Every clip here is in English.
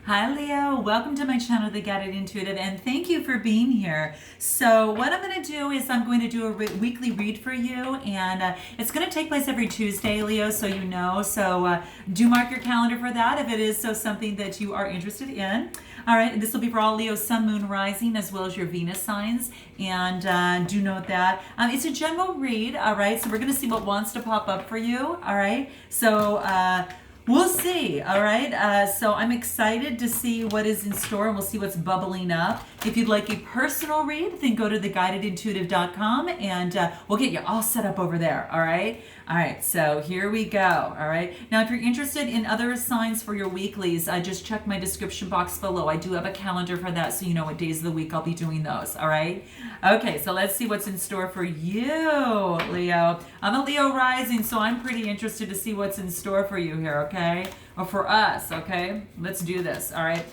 Hi Leo, welcome to my channel, The Guided Intuitive, and thank you for being here. So what I'm going to do is I'm going to do a weekly read for you, and it's going to take place every Tuesday, Leo, so you know. So do mark your calendar for that if it is something that you are interested in. All right, this will be for all Leo, Sun, Moon, Rising, as well as your Venus signs, and do note that it's a general read. All right, so we're going to see what wants to pop up for you. All right, so we'll see, all right? So I'm excited to see what is in store, and we'll see what's bubbling up. If you'd like a personal read, then go to theguidedintuitive.com, and we'll get you all set up over there, all right? All right, so here we go, all right? Now, if you're interested in other signs for your weeklies, just check my description box below. I do have a calendar for that, so you know what days of the week I'll be doing those, all right? Okay, so let's see what's in store for you, Leo. I'm a Leo rising, so I'm pretty interested to see what's in store for you here, okay? Or for us, okay? Let's do this, all right?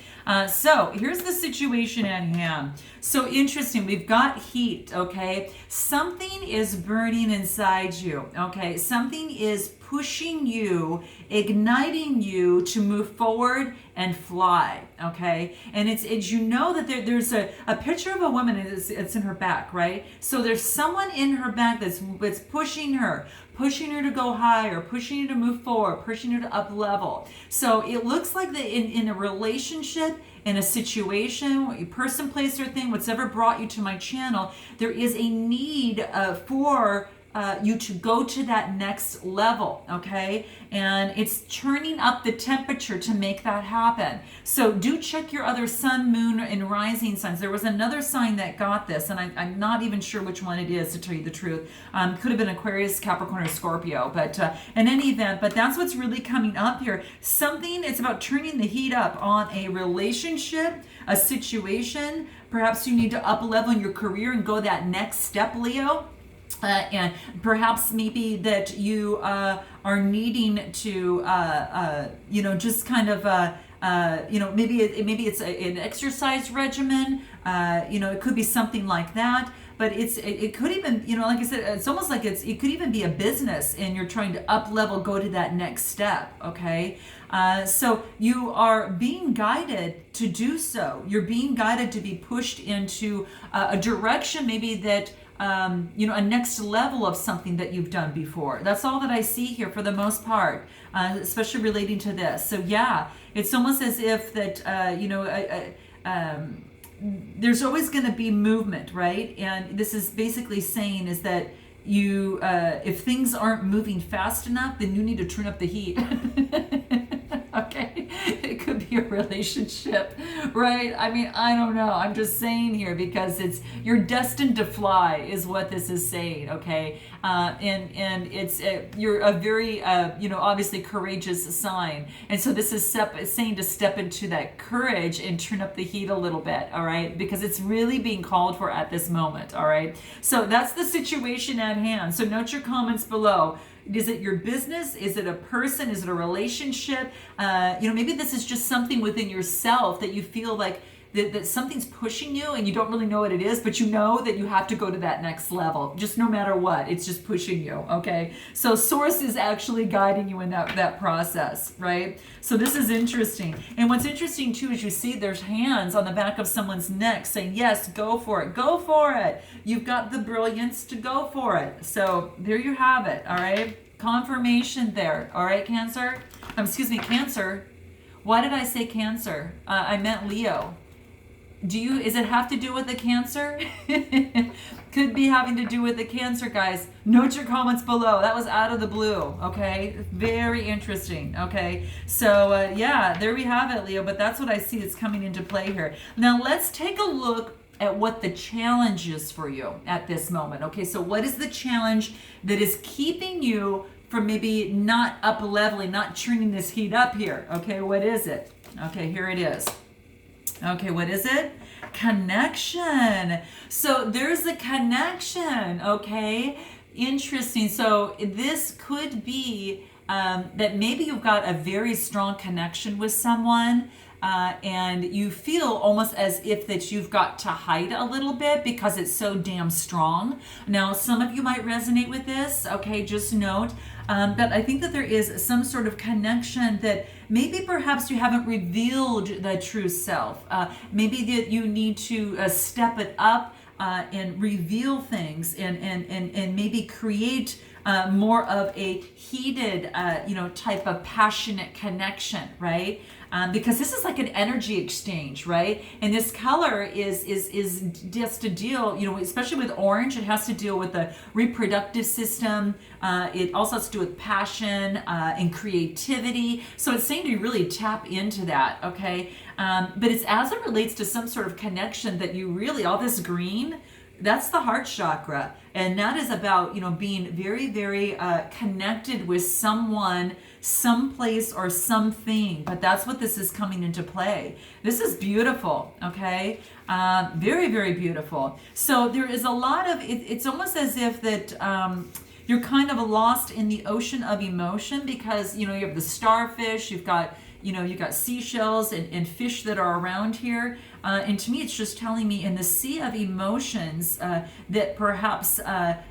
So here's the situation at hand. So interesting, we've got heat, okay? Something is burning inside you, okay? Something is pushing you, igniting you to move forward and fly, okay? And it's you know that there's a picture of a woman, it's in her back, right? So there's someone in her back that's pushing her to go higher, pushing her to move forward, pushing her to up level. So it looks like that in a relationship, in a situation, person, place, or thing, whatever brought you to my channel, there is a need for you to go to that next level, okay? And it's turning up the temperature to make that happen. So do check your other sun, moon, and rising signs. There was another sign that got this, and I'm not even sure which one it is, to tell you the truth. Could have been Aquarius, Capricorn, or Scorpio, but in any event, but that's what's really coming up here. Something, it's about turning the heat up on a relationship, a situation. Perhaps you need to up level in your career and go that next step, Leo. And perhaps maybe that you are needing to, just kind of, maybe it's an exercise regimen. It could be something like that. But it could even, like I said, it's almost like it could even be a business, and you're trying to up level, go to that next step. Okay, so you are being guided to do so. You're being guided to be pushed into a direction, maybe that. A next level of something that you've done before. That's all that I see here for the most part, especially relating to this. So yeah, it's almost as if that, there's always going to be movement, right? And this is basically saying is that you, if things aren't moving fast enough, then you need to turn up the heat. Okay, it could be a relationship, right? I mean, I don't know. I'm just saying here because you're destined to fly is what this is saying, okay? And it's you're a very obviously courageous sign, and so this is saying to step into that courage and turn up the heat a little bit, all right? Because it's really being called for at this moment, all right? So that's the situation at hand. So note your comments below. Is it your business? Is it a person? Is it a relationship? Maybe this is just something within yourself that you feel like that something's pushing you and you don't really know what it is, but you know that you have to go to that next level, just no matter what. It's just pushing you, okay? So source is actually guiding you in that process, right? So this is interesting. And what's interesting too is you see there's hands on the back of someone's neck saying, yes, go for it. Go for it. You've got the brilliance to go for it. So there you have it, all right? Confirmation there, all right, Cancer? Cancer. Why did I say Cancer? I meant Leo. Is it have to do with the Cancer? Could be having to do with the Cancer, guys. Note your comments below. That was out of the blue, okay? Very interesting, okay? So, yeah, there we have it, Leo, but that's what I see that's coming into play here. Now, let's take a look at what the challenge is for you at this moment, okay? So what is the challenge that is keeping you from maybe not up leveling, not turning this heat up here, okay? What is it? Okay, here it is. Okay, what is it? Connection. So there's a connection, okay? Interesting. So this could be that maybe you've got a very strong connection with someone, and you feel almost as if that you've got to hide a little bit because it's so damn strong. Now, some of you might resonate with this, okay? Just note, But I think that there is some sort of connection that maybe perhaps you haven't revealed the true self. Maybe that you need to step it up and reveal things and maybe create more of a heated, type of passionate connection, right? Because this is like an energy exchange, right? And this color is just to deal, especially with orange, it has to deal with the reproductive system. It also has to do with passion and creativity. So it's saying to really tap into that, okay? But it's as it relates to some sort of connection that you really, all this green, that's the heart chakra. And that is about, being very, very connected with someone, someplace, or something. But that's what this is coming into play. This is beautiful, okay? Very, very beautiful. So there is a lot of, it's almost as if that you're kind of lost in the ocean of emotion because, you have the starfish, you've got seashells and fish that are around here. And to me, it's just telling me in the sea of emotions that perhaps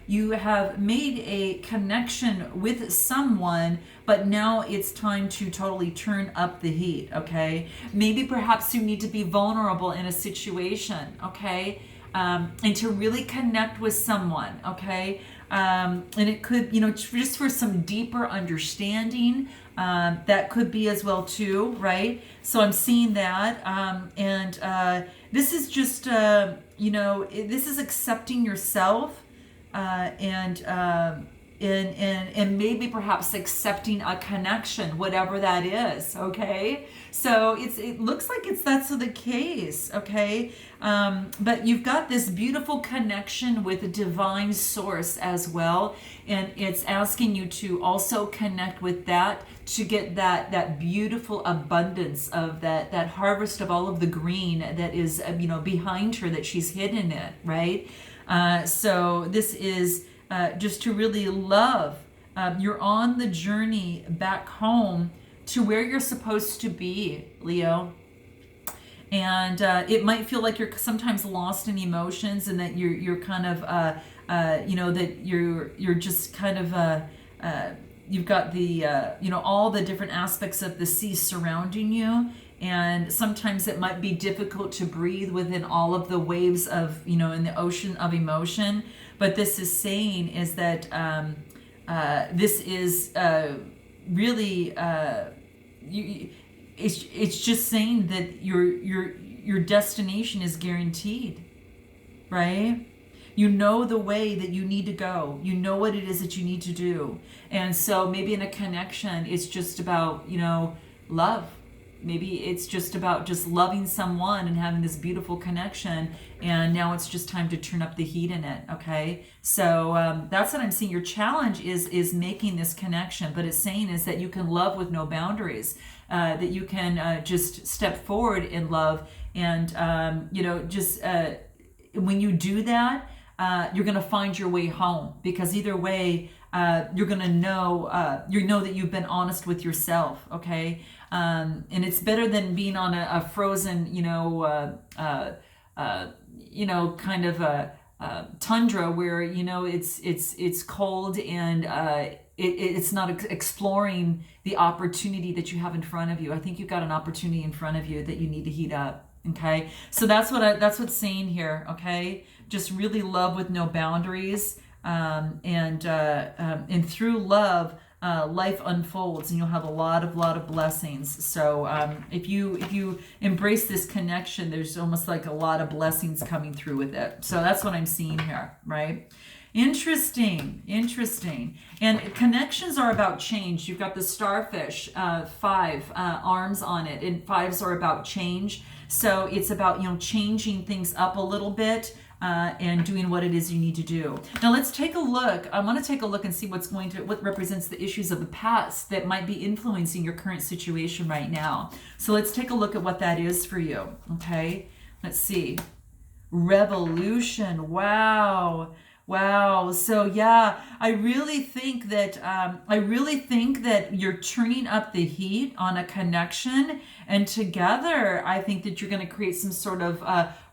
you have made a connection with someone, but now it's time to totally turn up the heat, okay? Maybe perhaps you need to be vulnerable in a situation, okay? And to really connect with someone, okay? And it could, just for some deeper understanding, that could be as well too, right? So I'm seeing that, and this is just, this is accepting yourself, and maybe perhaps accepting a connection, whatever that is, okay? So it looks like that's the case, okay? But you've got this beautiful connection with a divine source as well, and it's asking you to also connect with that to get that beautiful abundance of that harvest of all of the green that is behind her, that she's hidden it, right? So this is just to really love. You're on the journey back home to where you're supposed to be, Leo. And it might feel like you're sometimes lost in emotions, and that you're kind of that you're just kind of you've got the all the different aspects of the sea surrounding you, and sometimes it might be difficult to breathe within all of the waves of in the ocean of emotion. But this is saying is that this is really it's just saying that your destination is guaranteed, right? You know the way that you need to go. You know what it is that you need to do. And so maybe in a connection, it's just about, love. Maybe it's just about just loving someone and having this beautiful connection. And now it's just time to turn up the heat in it, okay? So that's what I'm seeing. Your challenge is making this connection. But it's saying is that you can love with no boundaries. That you can just step forward in love. And, when you do that, you're going to find your way home, because either way, you're going to know, that you've been honest with yourself. Okay. And it's better than being on a frozen, kind of a tundra where, it's cold and, it's not exploring the opportunity that you have in front of you. I think you've got an opportunity in front of you that you need to heat up. Okay. So that's what's saying here. Okay. Just really love with no boundaries, and through love, life unfolds, and you'll have a lot of blessings. So if you embrace this connection, there's almost like a lot of blessings coming through with it. So that's what I'm seeing here, right? Interesting. And connections are about change. You've got the starfish, 5 arms on it, and 5s are about change. So it's about changing things up a little bit. And doing what it is you need to do. Now let's take a look. I want to take a look and see what represents the issues of the past that might be influencing your current situation right now. So let's take a look at what that is for you. Okay, let's see. Revolution. Wow. So yeah, I really think that you're turning up the heat on a connection, and together I think that you're going to create some sort of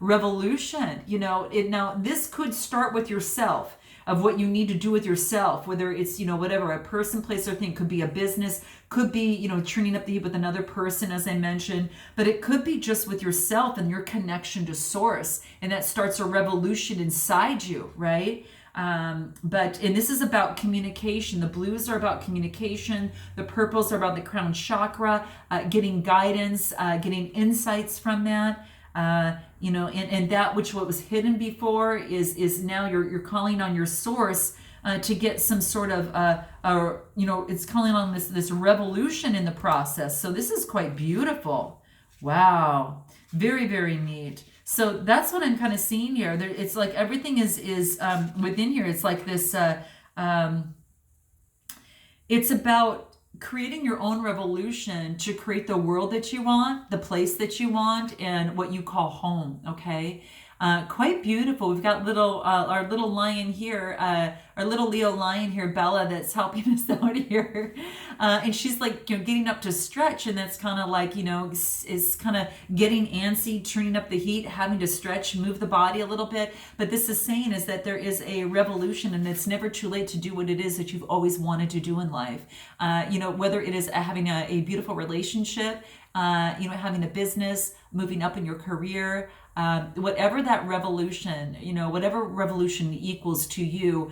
revolution. Now this could start with yourself. what you need to do with yourself, whether it's, whatever, a person, place, or thing. Could be a business, could be, turning up the heat with another person, as I mentioned, but it could be just with yourself and your connection to source. And that starts a revolution inside you, right? And this is about communication. The blues are about communication. The purples are about the crown chakra, getting guidance, getting insights from that. And that which what was hidden before is now you're calling on your source to get some sort of it's calling on this revolution in the process. So this is quite beautiful. Wow, very, very neat. So that's what I'm kind of seeing here. It's like everything is within here. It's like this. It's about creating your own revolution to create the world that you want, the place that you want, and what you call home. Okay, quite beautiful. We've got our little lion here, our little Leo lion here, Bella, that's helping us out here, and she's like getting up to stretch, and that's kind of like is kind of getting antsy, turning up the heat, having to stretch, move the body a little bit. But this is saying is that there is a revolution, and it's never too late to do what it is that you've always wanted to do in life. Whether it is having a beautiful relationship, having a business, moving up in your career, whatever that revolution, whatever revolution equals to you,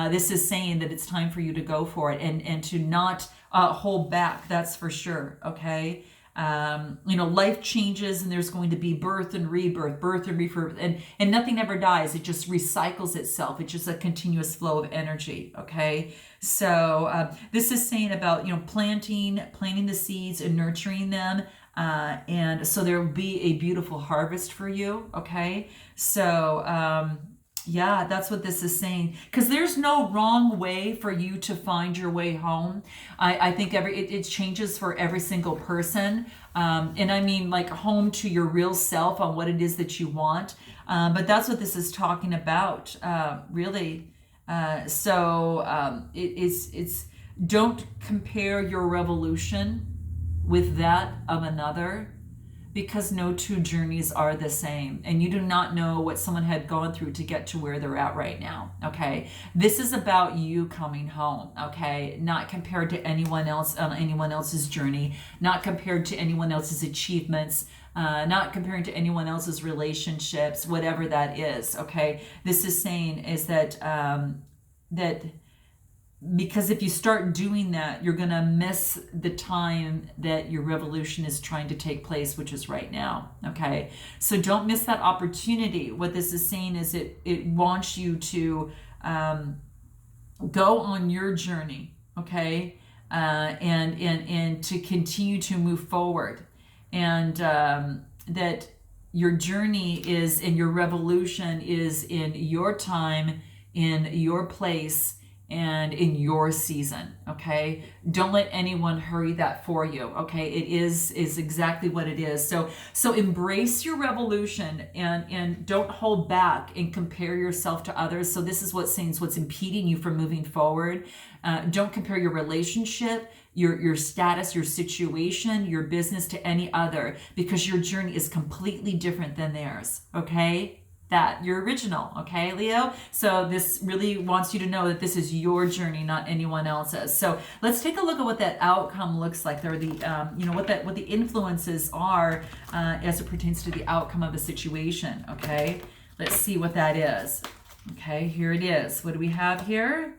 this is saying that it's time for you to go for it and to not hold back. That's for sure. Okay. Life changes, and there's going to be birth and rebirth, and nothing ever dies. It just recycles itself. It's just a continuous flow of energy. Okay. So this is saying about, planting the seeds and nurturing them. And so there will be a beautiful harvest for you. Okay. So, yeah, that's what this is saying, because there's no wrong way for you to find your way home. I think it changes for every single person. And I mean like home to your real self on what it is that you want. But that's what this is talking about, really. It's don't compare your revolution with that of another, because no two journeys are the same, and you do not know what someone had gone through to get to where they're at right now. Okay, this is about you coming home. Okay, not compared to anyone else on anyone else's journey, not compared to anyone else's achievements, not comparing to anyone else's relationships, whatever that is. Okay, this is saying is that because if you start doing that, you're going to miss the time that your revolution is trying to take place, which is right now. Okay. So don't miss that opportunity. What this is saying is it wants you to go on your journey. Okay. And to continue to move forward, and that your journey is, and your revolution is in your time, in your place, and in your season. Okay, don't let anyone hurry that for you. Okay, it is exactly what it is. So embrace your revolution, and don't hold back and compare yourself to others. So this is what's impeding you from moving forward. Don't compare your relationship, your status, your situation, your business to any other, because your journey is completely different than theirs. Okay, that you're original. Okay, Leo. So this really wants you to know that this is your journey, not anyone else's. So let's take a look at what that outcome looks like. There are the what the influences are as it pertains to the outcome of the situation. Okay, let's see what that is. Okay, here it is. What do we have here?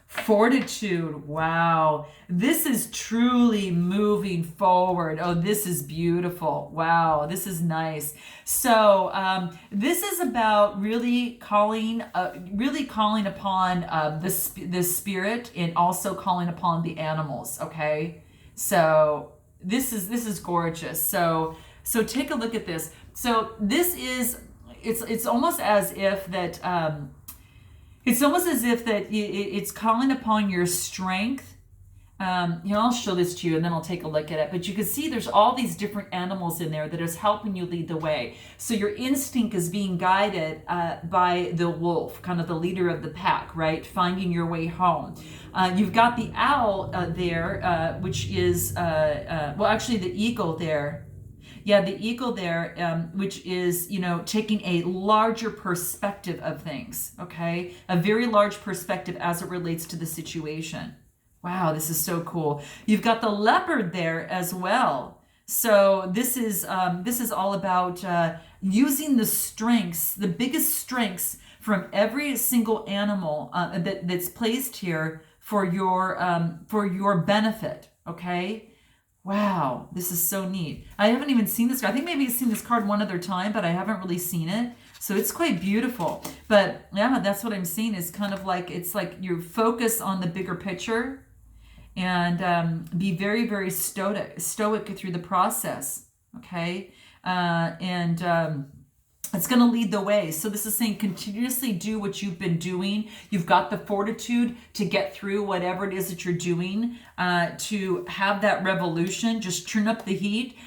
Fortitude. Wow, this is truly moving forward. Oh, this is beautiful. Wow, this is nice. So this is about really calling upon the spirit, and also calling upon the animals. Okay, so this is gorgeous. So take a look at this. So this is it's almost as if that. It's calling upon your strength. I'll show this to you, and then I'll take a look at it. But you can see there's all these different animals in there that is helping you lead the way. So your instinct is being guided by the wolf, kind of the leader of the pack, right? Finding your way home. You've got the owl there, which is, actually the eagle there. Yeah, the eagle there, which is, you know, taking a larger perspective of things, okay? A very large perspective as it relates to the situation. Wow, this is so cool. You've got the leopard there as well. So this is all about using the strengths, the biggest strengths from every single animal that's placed here for your benefit, okay? Wow, this is so neat. I haven't even seen this card. I think maybe I've seen this card one other time, but I haven't really seen it. So it's quite beautiful. But yeah, that's what I'm seeing is kind of like, it's like you focus on the bigger picture and be very, very stoic through the process, okay? It's going to lead the way. So this is saying continuously do what you've been doing. You've got the fortitude to get through whatever it is that you're doing, to have that revolution. Just turn up the heat,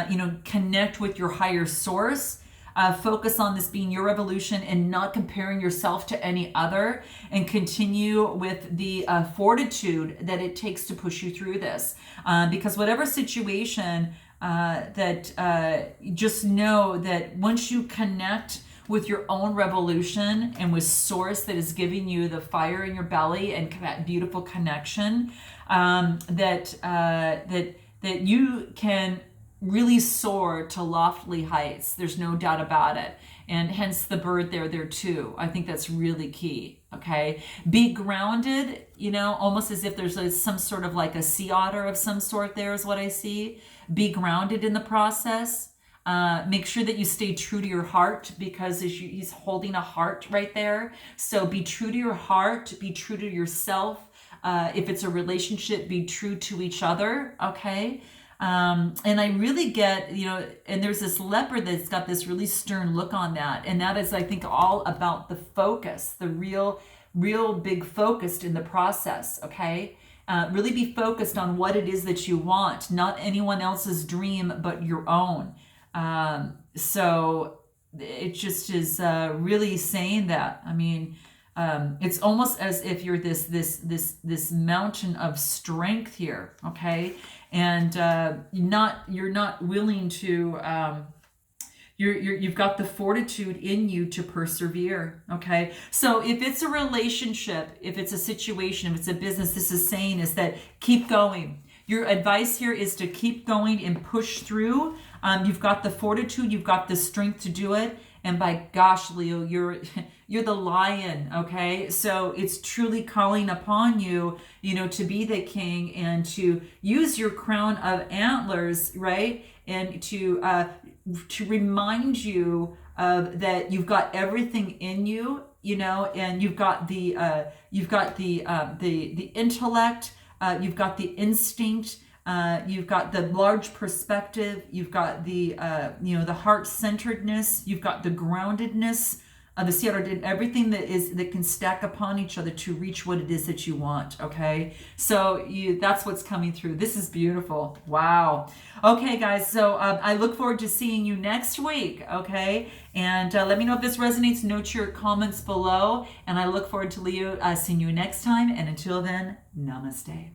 you know, connect with your higher source. Focus on this being your revolution and not comparing yourself to any other, and continue with the fortitude that it takes to push you through this. Because whatever situation, just know that once you connect with your own revolution and with source that is giving you the fire in your belly and that beautiful connection, that you can really soar to lofty heights. There's no doubt about it. And hence the bird there too. I think that's really key. Okay. Be grounded, you know, almost as if there's some sort of like a sea otter of some sort there is what I see. Be grounded in the process. Make sure that you stay true to your heart, because he's holding a heart right there. So be true to your heart, be true to yourself. If it's a relationship, be true to each other. Okay. And I really get, you know, and there's this leopard that's got this really stern look on that. And that is, I think, all about the focus, the real big focused in the process. Okay. Really be focused on what it is that you want, not anyone else's dream, but your own. So it just is really saying that. I mean, it's almost as if you're this mountain of strength here, okay? And you're not willing to. You've got the fortitude in you to persevere, okay? So if it's a relationship, if it's a situation, if it's a business, this is saying is that keep going. Your advice here is to keep going and push through. You've got the fortitude, you've got the strength to do it. And by gosh, Leo, you're the lion, okay? So it's truly calling upon you, you know, to be the king and to use your crown of antlers, right? And to remind you that you've got everything in you, you know, and you've got the intellect, you've got the instinct, you've got the large perspective, you've got the the heart-centeredness, you've got the groundedness of the Sierra, and everything that can stack upon each other to reach what it is that you want. Okay, so that's what's coming through. This is beautiful. Wow. Okay, guys. So I look forward to seeing you next week. Okay, and let me know if this resonates. Note your comments below, and I look forward to Leo seeing you next time. And until then, namaste.